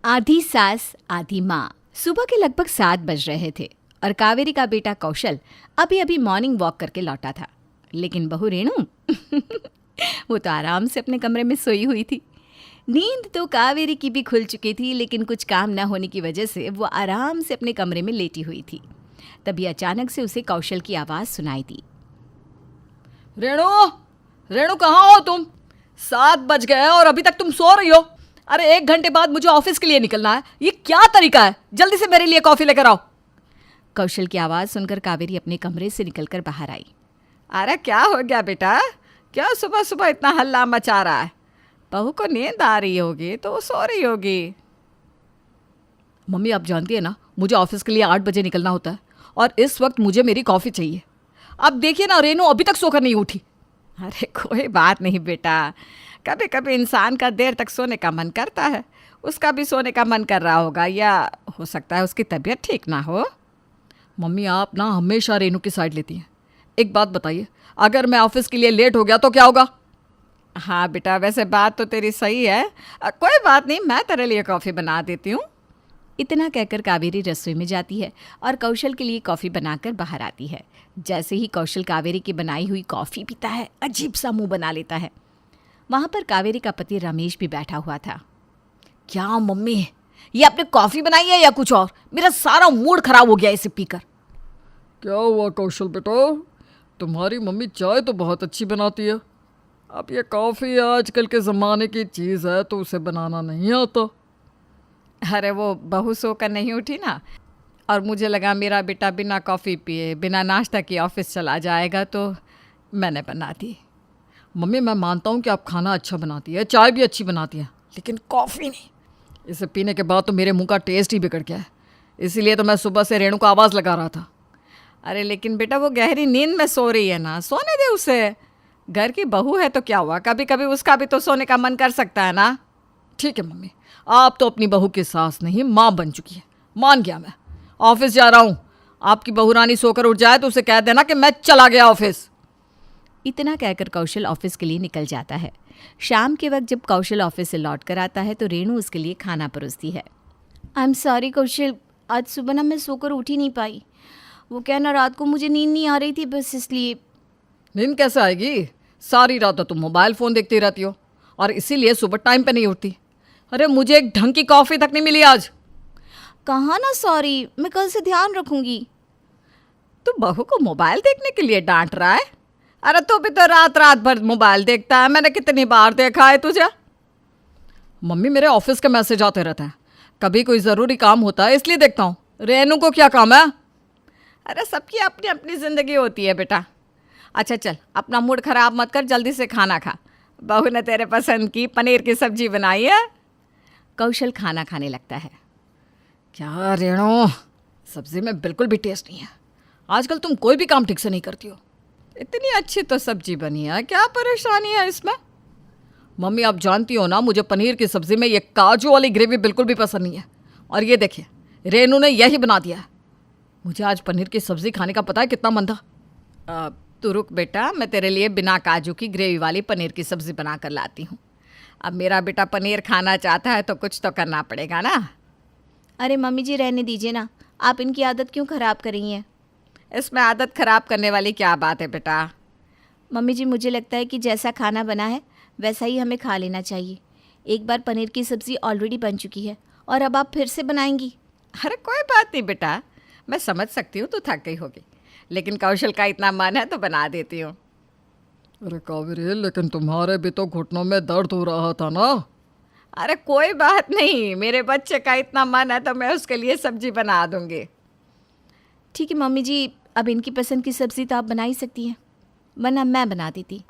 आधी सास आधी माँ। सुबह के लगभग 7 बज रहे थे और कावेरी का बेटा कौशल अभी अभी मॉर्निंग वॉक करके लौटा था। लेकिन बहू रेणु वो तो आराम से अपने कमरे में सोई हुई थी। नींद तो कावेरी की भी खुल चुकी थी, लेकिन कुछ काम न होने की वजह से वो आराम से अपने कमरे में लेटी हुई थी। तभी अचानक से उसे कौशल की आवाज़ सुनाई दी। रेणु, रेणु कहाँ हो तुम? 7 बज गए और अभी तक तुम सो रही हो। अरे 1 घंटे बाद मुझे ऑफिस के लिए निकलना है। ये क्या तरीका है? जल्दी से मेरे लिए कॉफी लेकर आओ। कौशल की आवाज़ सुनकर कावेरी अपने कमरे से निकलकर बाहर आई। अरे क्या हो गया बेटा? क्या सुबह सुबह इतना हल्ला मचा रहा है? बहू को नींद आ रही होगी तो वो सो रही होगी। मम्मी आप जानती है ना, मुझे ऑफिस के लिए 8 बजे निकलना होता है और इस वक्त मुझे मेरी कॉफ़ी चाहिए। अब देखिए ना, रेणु अभी तक सोकर नहीं उठी। अरे कोई बात नहीं बेटा, कभी कभी इंसान का देर तक सोने का मन करता है। उसका भी सोने का मन कर रहा होगा, या हो सकता है उसकी तबीयत ठीक ना हो। मम्मी आप ना हमेशा रेणु की साइड लेती हैं। एक बात बताइए, अगर मैं ऑफिस के लिए लेट हो गया तो क्या होगा? हाँ बेटा, वैसे बात तो तेरी सही है। कोई बात नहीं, मैं तेरे लिए कॉफ़ी बना देती हूँ। इतना कहकर कावेरी रसोई में जाती है और कौशल के लिए कॉफ़ी बनाकर बाहर आती है। जैसे ही कौशल कावेरी की बनाई हुई कॉफ़ी पीता है, अजीब सा मुंह बना लेता है। वहाँ पर कावेरी का पति रमेश भी बैठा हुआ था। क्या मम्मी, ये आपने कॉफ़ी बनाई है या कुछ और? मेरा सारा मूड खराब हो गया इसे पीकर। क्या हुआ कौशल बेटा? तुम्हारी मम्मी चाय तो बहुत अच्छी बनाती है। अब ये कॉफ़ी आजकल के ज़माने की चीज़ है तो उसे बनाना नहीं आता। अरे वो बहू सोकर नहीं उठी ना, और मुझे लगा मेरा बेटा बिना कॉफ़ी पिए बिना नाश्ता किए ऑफिस चला जाएगा, तो मैंने बना दी। मम्मी मैं मानता हूँ कि आप खाना अच्छा बनाती है, चाय भी अच्छी बनाती है, लेकिन कॉफ़ी नहीं। इसे पीने के बाद तो मेरे मुंह का टेस्ट ही बिगड़ गया है। इसीलिए तो मैं सुबह से रेणु को आवाज़ लगा रहा था। अरे लेकिन बेटा वो गहरी नींद में सो रही है ना, सोने दे उसे। घर की बहू है तो क्या हुआ, कभी कभी उसका भी तो सोने का मन कर सकता है ना। ठीक है मम्मी, आप तो अपनी बहू की सास नहीं माँ बन चुकी है। मान गया, मैं ऑफिस जा रहा हूँ। आपकी बहू रानी सोकर उठ जाए तो उसे कह देना कि मैं चला गया ऑफिस। इतना कहकर कौशल ऑफिस के लिए निकल जाता है। शाम के वक्त जब कौशल ऑफिस से लौट कर आता है तो रेणु उसके लिए खाना परोसती है। आई एम सॉरी कौशल, आज सुबह ना मैं सोकर उठ ही नहीं पाई। वो क्या ना, रात को मुझे नींद नहीं आ रही थी, बस इसलिए। नींद कैसे आएगी? सारी रात तो तुम मोबाइल फ़ोन देखती रहती हो और इसीलिए सुबह टाइम पे नहीं उठती। अरे मुझे एक ढंग की कॉफ़ी तक नहीं मिली आज। कहाँ ना सॉरी, मैं कल से ध्यान रखूंगी। तू बहू को मोबाइल देखने के लिए डांट रहा है? अरे तू भी तो रात रात भर मोबाइल देखता है, मैंने कितनी बार देखा है तुझे। मम्मी मेरे ऑफिस के मैसेज आते रहते हैं, कभी कोई ज़रूरी काम होता है इसलिए देखता हूँ। रेणु को क्या काम है? अरे सबकी अपनी अपनी ज़िंदगी होती है बेटा। अच्छा चल, अपना मूड ख़राब मत कर, जल्दी से खाना खा। बहू ने तेरे पसंद की पनीर की सब्जी बनाई है। कौशल खाना खाने लगता है। क्या रेणु, सब्जी में बिल्कुल भी टेस्ट नहीं है। आजकल तुम कोई भी काम ठीक से नहीं करती हो। इतनी अच्छी तो सब्जी बनी है, क्या परेशानी है इसमें? मम्मी आप जानती हो ना, मुझे पनीर की सब्जी में ये काजू वाली ग्रेवी बिल्कुल भी पसंद नहीं है। और ये देखिए, रेणु ने यही बना दिया है। मुझे आज पनीर की सब्जी खाने का पता है कितना मन था। तू रुक बेटा, मैं तेरे लिए बिना काजू की ग्रेवी वाली पनीर की सब्ज़ी बना कर लाती हूँ। अब मेरा बेटा पनीर खाना चाहता है तो कुछ तो करना पड़ेगा ना। अरे मम्मी जी रहने दीजिए ना, आप इनकी आदत क्यों ख़राब कर रही हैं? इसमें आदत ख़राब करने वाली क्या बात है बेटा? मम्मी जी मुझे लगता है कि जैसा खाना बना है वैसा ही हमें खा लेना चाहिए। एक बार पनीर की सब्ज़ी ऑलरेडी बन चुकी है और अब आप फिर से बनाएंगी। अरे कोई बात नहीं बेटा, मैं समझ सकती हूँ तू थक गई होगी, लेकिन कौशल का इतना मन है तो बना देती हूँ। अरे कावेरी, लेकिन तुम्हारे भी तो घुटनों में दर्द हो रहा था ना। अरे कोई बात नहीं, मेरे बच्चे का इतना मन है तो मैं उसके लिए सब्जी बना दूँगी। ठीक है मम्मी जी, अब इनकी पसंद की सब्ज़ी तो आप बना ही सकती हैं, वरना मैं बना देती।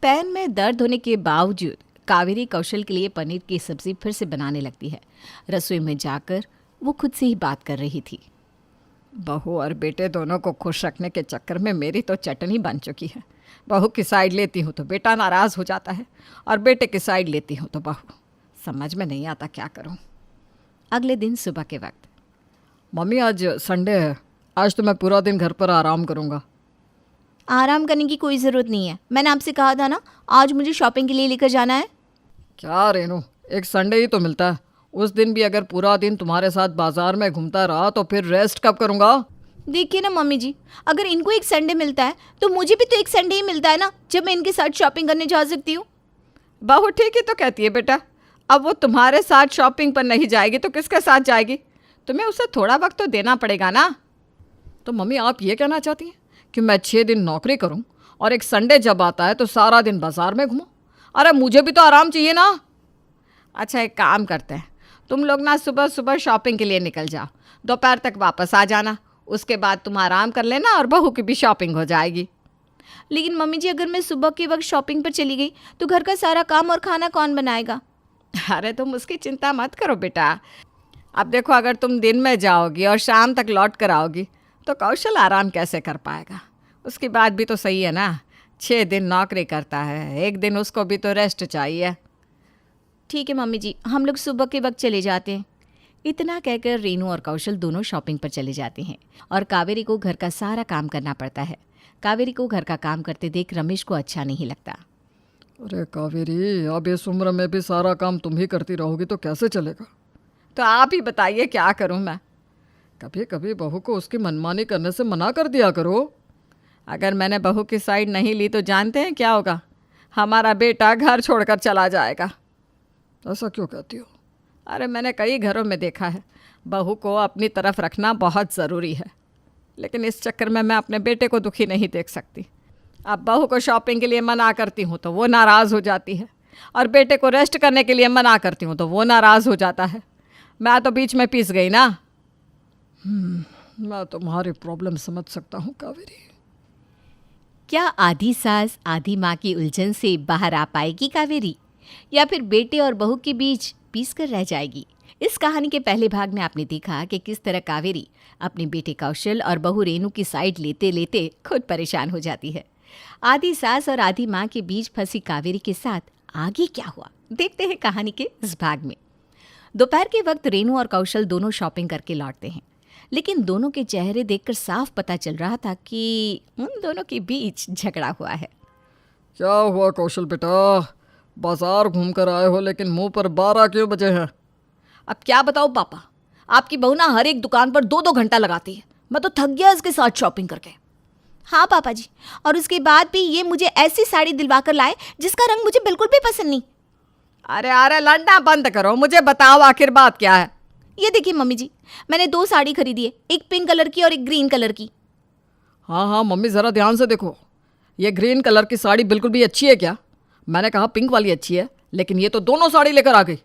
पैर में दर्द होने के बावजूद कावेरी कौशल के लिए पनीर की सब्ज़ी फिर से बनाने लगती है। रसोई में जाकर वो खुद से ही बात कर रही थी। बहू और बेटे दोनों को खुश रखने के चक्कर में मेरी तो चटनी बन चुकी है। बहू की साइड लेती हूँ तो बेटा नाराज़ हो जाता है, और बेटे की साइड लेती हूँ तो बहू। समझ में नहीं आता क्या करूँ। अगले दिन सुबह के वक्त, मम्मी आज संडे है, आज तो मैं पूरा दिन घर पर आराम करूँगा। आराम करने की कोई ज़रूरत नहीं है, मैंने आपसे कहा था ना आज मुझे शॉपिंग के लिए लेकर जाना है। क्या रेणु, एक संडे ही तो मिलता है उस दिन भी अगर पूरा दिन तुम्हारे साथ बाजार में घूमता रहा तो फिर रेस्ट कब करूँगा? देखिए ना मम्मी जी, अगर इनको एक संडे मिलता है तो मुझे भी तो एक संडे ही मिलता है ना, जब मैं इनके साथ शॉपिंग करने जा सकती हूँ। बहू ठीक ही तो कहती है बेटा। अब वो तुम्हारे साथ शॉपिंग पर नहीं जाएगी तो किसके साथ जाएगी? तुम्हें उसे थोड़ा वक्त तो देना पड़ेगा ना। तो मम्मी आप ये कहना चाहती हैं कि मैं 6 दिन नौकरी करूं और एक संडे जब आता है तो सारा दिन बाजार में घूमूं? अरे मुझे भी तो आराम चाहिए ना। अच्छा एक काम करते हैं, तुम लोग ना सुबह सुबह शॉपिंग के लिए निकल जाओ, दोपहर तक वापस आ जाना। उसके बाद तुम आराम कर लेना और बहू की भी शॉपिंग हो जाएगी। लेकिन मम्मी जी, अगर मैं सुबह के वक्त शॉपिंग पर चली गई तो घर का सारा काम और खाना कौन बनाएगा? अरे तुम उसकी चिंता मत करो बेटा। अब देखो, अगर तुम दिन में जाओगी और शाम तक लौट कर आओगी तो कौशल आराम कैसे कर पाएगा? उसकी बात भी तो सही है ना। 6 दिन नौकरी करता है, एक दिन उसको भी तो रेस्ट चाहिए। ठीक है मम्मी जी, हम लोग सुबह के वक्त चले जाते हैं। इतना कहकर रेनू और कौशल दोनों शॉपिंग पर चले जाते हैं और कावेरी को घर का सारा काम करना पड़ता है। कावेरी को घर का काम करते देख रमेश को अच्छा नहीं लगता। अरे कावेरी, अब इस उम्र में भी सारा काम तुम ही करती रहोगी तो कैसे चलेगा? तो आप ही बताइए क्या करूं मैं? कभी कभी बहू को उसकी मनमानी करने से मना कर दिया करो। अगर मैंने बहू की साइड नहीं ली तो जानते हैं क्या होगा? हमारा बेटा घर छोड़कर चला जाएगा। ऐसा क्यों कहती हो? अरे मैंने कई घरों में देखा है, बहू को अपनी तरफ रखना बहुत ज़रूरी है, लेकिन इस चक्कर में मैं अपने बेटे को दुखी नहीं देख सकती। अब बहू को शॉपिंग के लिए मना करती हूँ तो वो नाराज़ हो जाती है, और बेटे को रेस्ट करने के लिए मना करती हूँ तो वो नाराज़ हो जाता है। मैं तो बीच में पिस गई ना। मैं तुम्हारी प्रॉब्लम समझ सकता हूँ कावेरी। क्या आधी सास आधी माँ की उलझन से बाहर आ पाएगी कावेरी, या फिर बेटे और बहू के बीच पीस कर रह जाएगी? इस कहानी के पहले भाग में आपने देखा कि किस तरह कावेरी अपने बेटे कौशल और बहू रेनू की साइड लेते लेते खुद परेशान हो जाती है। आधी सास और आधी माँ के बीच फंसी कावेरी के साथ आगे क्या हुआ, देखते हैं कहानी के इस भाग में। दोपहर के वक्त रेनू और कौशल दोनों शॉपिंग करके लौटते हैं, लेकिन दोनों के चेहरे देखकर साफ पता चल रहा था कि उन दोनों के बीच झगड़ा हुआ है। क्या हुआ कौशल बेटा? बाजार घूम कर आए हो लेकिन मुंह पर 12 क्यों बजे हैं? अब क्या बताऊँ पापा, आपकी बहू ना हर एक दुकान पर 2-2 घंटा लगाती है। मैं तो थक गया इसके साथ शॉपिंग करके। हाँ पापा जी, और उसके बाद भी ये मुझे ऐसी साड़ी दिलवा कर लाए जिसका रंग मुझे बिल्कुल भी पसंद नहीं। अरे अरे लड़ना बंद करो, मुझे बताओ आखिर बात क्या है? ये देखिए मम्मी जी, मैंने 2 साड़ी खरीदी है, एक पिंक कलर की और एक ग्रीन कलर की। हाँ हाँ मम्मी, ज़रा ध्यान से देखो। ये ग्रीन कलर की साड़ी बिल्कुल भी अच्छी है क्या? मैंने कहा पिंक वाली अच्छी है, लेकिन ये तो दोनों साड़ी लेकर आ गई।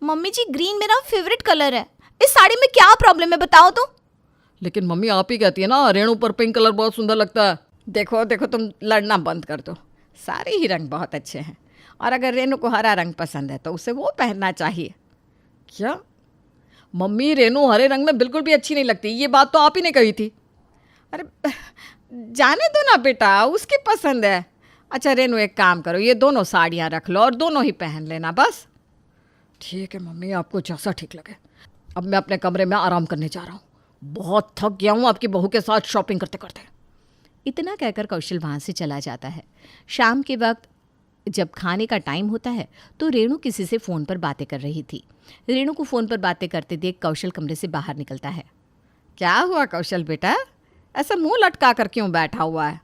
मम्मी जी, ग्रीन मेरा फेवरेट कलर है, इस साड़ी में क्या प्रॉब्लम है बताओ तो। लेकिन मम्मी आप ही कहती है ना रेणु पर पिंक कलर बहुत सुंदर लगता है। देखो देखो, तुम लड़ना बंद कर दो। सारे ही रंग बहुत अच्छे हैं, और अगर रेनू को हरा रंग पसंद है तो उसे वो पहनना चाहिए। क्या मम्मी, रेणु हरे रंग में बिल्कुल भी अच्छी नहीं लगती, ये बात तो आप ही ने कही थी। अरे जाने दो ना बेटा, उसकी पसंद है। अच्छा रेनू, एक काम करो, ये दोनों साड़ियाँ रख लो और दोनों ही पहन लेना बस। ठीक है मम्मी, आपको जैसा ठीक लगे। अब मैं अपने कमरे में आराम करने जा रहा हूँ, बहुत थक गया हूँ आपकी बहू के साथ शॉपिंग करते करते। इतना कहकर कौशल वहाँ से चला जाता है। शाम के वक्त जब खाने का टाइम होता है तो रेणु किसी से फ़ोन पर बातें कर रही थी। रेणु को फ़ोन पर बातें करते देख कौशल कमरे से बाहर निकलता है। क्या हुआ कौशल बेटा, ऐसा मुंह लटका कर क्यों बैठा हुआ है?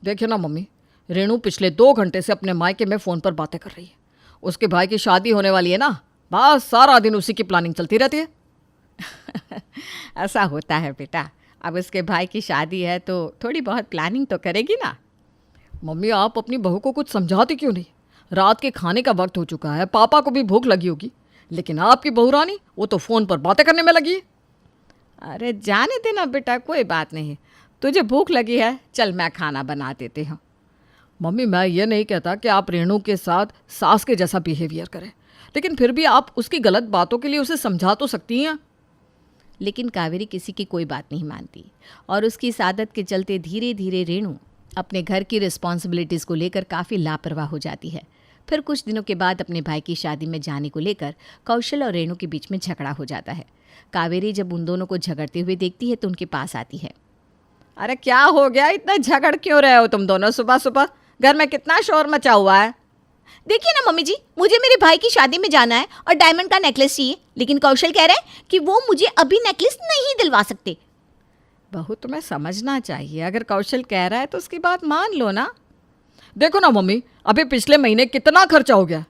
देखिए ना मम्मी, रेणु पिछले 2 घंटे से अपने मायके में फ़ोन पर बातें कर रही है। उसके भाई की शादी होने वाली है ना, बस सारा दिन उसी की प्लानिंग चलती रहती है। ऐसा होता है बेटा, अब उसके भाई की शादी है तो थोड़ी बहुत प्लानिंग तो करेगी ना। मम्मी आप अपनी बहू को कुछ समझाती क्यों नहीं? रात के खाने का वक्त हो चुका है, पापा को भी भूख लगी होगी, लेकिन आपकी बहू रानी वो तो फ़ोन पर बातें करने में लगी है। अरे जाने देना बेटा, कोई बात नहीं। तुझे भूख लगी है, चल मैं खाना बना देती हूँ। मम्मी मैं ये नहीं कहता कि आप रेणु के साथ सास के जैसा बिहेवियर करें, लेकिन फिर भी आप उसकी गलत बातों के लिए उसे समझा तो सकती हैं। लेकिन कावेरी किसी की कोई बात नहीं मानती और उसकी इस आदत के चलते धीरे धीरे रेणु अपने घर की रिस्पॉन्सिबिलिटीज़ को लेकर काफ़ी लापरवाह हो जाती है। फिर कुछ दिनों के बाद अपने भाई की शादी में जाने को लेकर कौशल और रेणु के बीच में झगड़ा हो जाता है। कावेरी जब उन दोनों को झगड़ते हुए देखती है तो उनके पास आती है। अरे क्या हो गया, इतना झगड़ क्यों रहे हो तुम दोनों सुबह सुबह? घर में कितना शोर मचा हुआ है। देखिए ना मम्मी जी, मुझे मेरे भाई की शादी में जाना है और डायमंड का नेकलेस चाहिए, लेकिन कौशल कह रहा है कि वो मुझे अभी नेकलेस नहीं दिलवा सकते। बहू तुम्हें समझना चाहिए, अगर कौशल कह रहा है तो उसकी बात मान लो ना। देखो ना मम्मी, अभी पिछले महीने कितना खर्चा हो गया।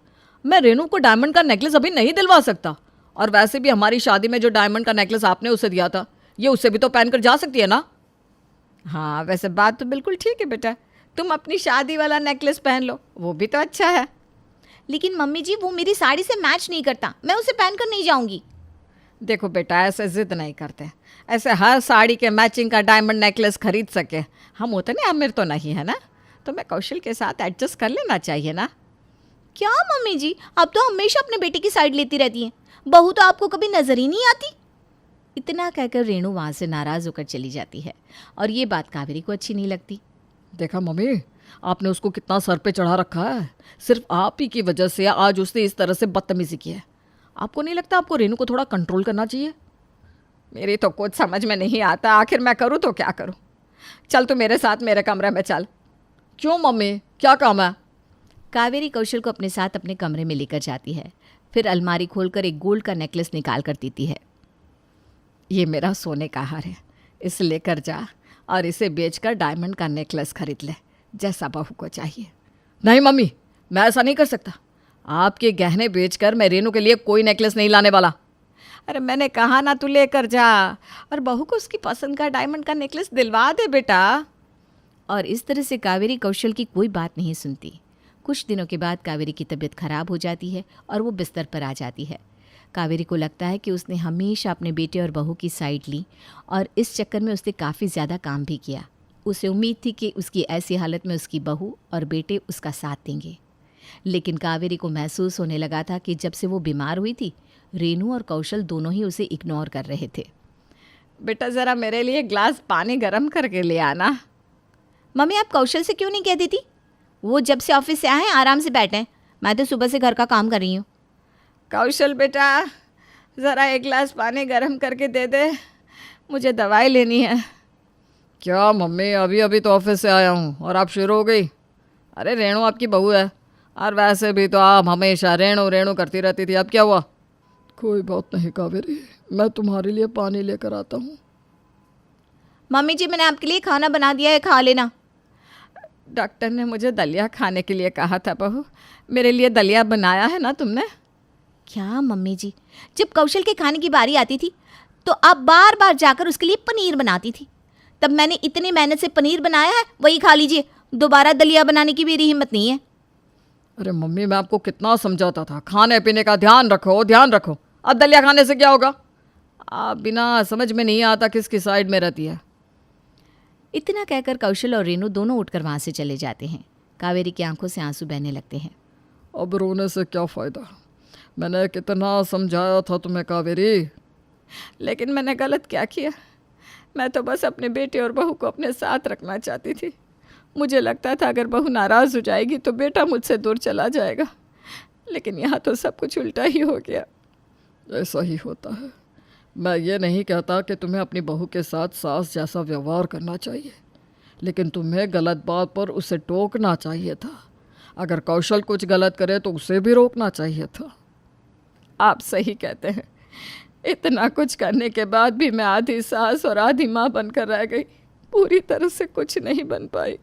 मैं रेनू को डायमंड का नेकलेस अभी नहीं दिलवा सकता। और वैसे भी हमारी शादी में जो डायमंड का नेकलेस आपने उसे दिया था, ये उसे भी तो पहन कर जा सकती है ना। हाँ वैसे बात तो बिल्कुल ठीक है बेटा, तुम अपनी शादी वाला नेकलेस पहन लो, वो भी तो अच्छा है। लेकिन मम्मी जी वो मेरी साड़ी से मैच नहीं करता, मैं उसे पहनकर नहीं जाऊंगी। देखो बेटा, ऐसे जिद नहीं करते, ऐसे हर साड़ी के मैचिंग का डायमंड नेकलेस खरीद सके हम उतने अमीर तो नहीं है ना, तो मैं कौशल के साथ एडजस्ट कर लेना चाहिए ना। क्या मम्मी जी, आप तो हमेशा अपने बेटे की साइड लेती रहती हैं, बहू तो आपको कभी नजर ही नहीं आती। इतना कहकर रेणु वहां से नाराज होकर चली जाती है और ये बात कावेरी को अच्छी नहीं लगती। देखा मम्मी, आपने उसको कितना सर पे चढ़ा रखा है। सिर्फ आप ही की वजह से आज उसने इस तरह से बदतमीजी की है। आपको नहीं लगता आपको रेनू को थोड़ा कंट्रोल करना चाहिए? मेरी तो कुछ समझ में नहीं आता, आखिर मैं करूँ तो क्या करूँ। चल तू मेरे साथ मेरे कमरे में चल। क्यों मम्मी, क्या काम है? कावेरी कौशल को अपने साथ अपने कमरे में लेकर जाती है, फिर अलमारी खोलकर एक गोल्ड का नेकलेस निकाल कर देती है। ये मेरा सोने का हार है, इसे लेकर जा और इसे बेचकर डायमंड का नेकलेस खरीद ले, जैसा बहू को चाहिए। नहीं मम्मी, मैं ऐसा नहीं कर सकता। आपके गहने बेचकर मैं रेनू के लिए कोई नेकलेस नहीं लाने वाला। अरे मैंने कहा ना, तू लेकर जा और बहू को उसकी पसंद का डायमंड का नेकलेस दिलवा दे बेटा। और इस तरह से कावेरी कौशल की कोई बात नहीं सुनती। कुछ दिनों के बाद कावेरी की तबीयत खराब हो जाती है और वो बिस्तर पर आ जाती है। कावेरी को लगता है कि उसने हमेशा अपने बेटे और बहू की साइड ली और इस चक्कर में उसने काफ़ी ज़्यादा काम भी किया। उसे उम्मीद थी कि उसकी ऐसी हालत में उसकी बहू और बेटे उसका साथ देंगे, लेकिन कावेरी को महसूस होने लगा था कि जब से वो बीमार हुई थी, रेनू और कौशल दोनों ही उसे इग्नोर कर रहे थे। बेटा ज़रा मेरे लिए ग्लास पानी गर्म करके ले आना। मम्मी आप कौशल से क्यों नहीं कह देती? वो जब से ऑफिस से आए हैं आराम से बैठे हैं, मैं तो सुबह से घर का काम कर रही हूँ। कौशल बेटा, ज़रा एक गिलास पानी गर्म करके दे दे, मुझे दवाई लेनी है। क्या मम्मी, अभी अभी तो ऑफिस से आया हूँ और आप शुरू हो गई। अरे रेणु आपकी बहू है, और वैसे भी तो आप हमेशा रेणु रेणु करती रहती थी, अब क्या हुआ? कोई बात नहीं कावेरी, मैं तुम्हारे लिए पानी लेकर आता हूँ। मम्मी जी मैंने आपके लिए खाना बना दिया है, खा लेना। डॉक्टर ने मुझे दलिया खाने के लिए कहा था बहू, मेरे लिए दलिया बनाया है ना तुमने? क्या मम्मी जी, जब कौशल के खाने की बारी आती थी तो आप बार बार जाकर उसके लिए पनीर बनाती थी। तब मैंने इतनी मेहनत से पनीर बनाया है, वही खा लीजिए, दोबारा दलिया बनाने की मेरी हिम्मत नहीं है। अरे मम्मी, मैं आपको कितना समझाता था, खाने पीने का ध्यान रखो ध्यान रखो। अब दलिया खाने से क्या होगा? आप बिना समझ में नहीं आता किसकी साइड में रहती है। इतना कहकर कौशल और रेनू दोनों उठकर वहाँ से चले जाते हैं। कावेरी की आंखों से आंसू बहने लगते हैं। अब रोने से क्या फ़ायदा, मैंने कितना समझाया था तुम्हें कावेरी। लेकिन मैंने गलत क्या किया? मैं तो बस अपने बेटे और बहू को अपने साथ रखना चाहती थी। मुझे लगता था अगर बहू नाराज़ हो जाएगी तो बेटा मुझसे दूर चला जाएगा, लेकिन यहाँ तो सब कुछ उल्टा ही हो गया। ऐसा ही होता है। मैं ये नहीं कहता कि तुम्हें अपनी बहू के साथ सास जैसा व्यवहार करना चाहिए, लेकिन तुम्हें गलत बात पर उसे टोकना चाहिए था। अगर कौशल कुछ गलत करे तो उसे भी रोकना चाहिए था। आप सही कहते हैं, इतना कुछ करने के बाद भी मैं आधी सास और आधी माँ बनकर रह गई, पूरी तरह से कुछ नहीं बन पाई।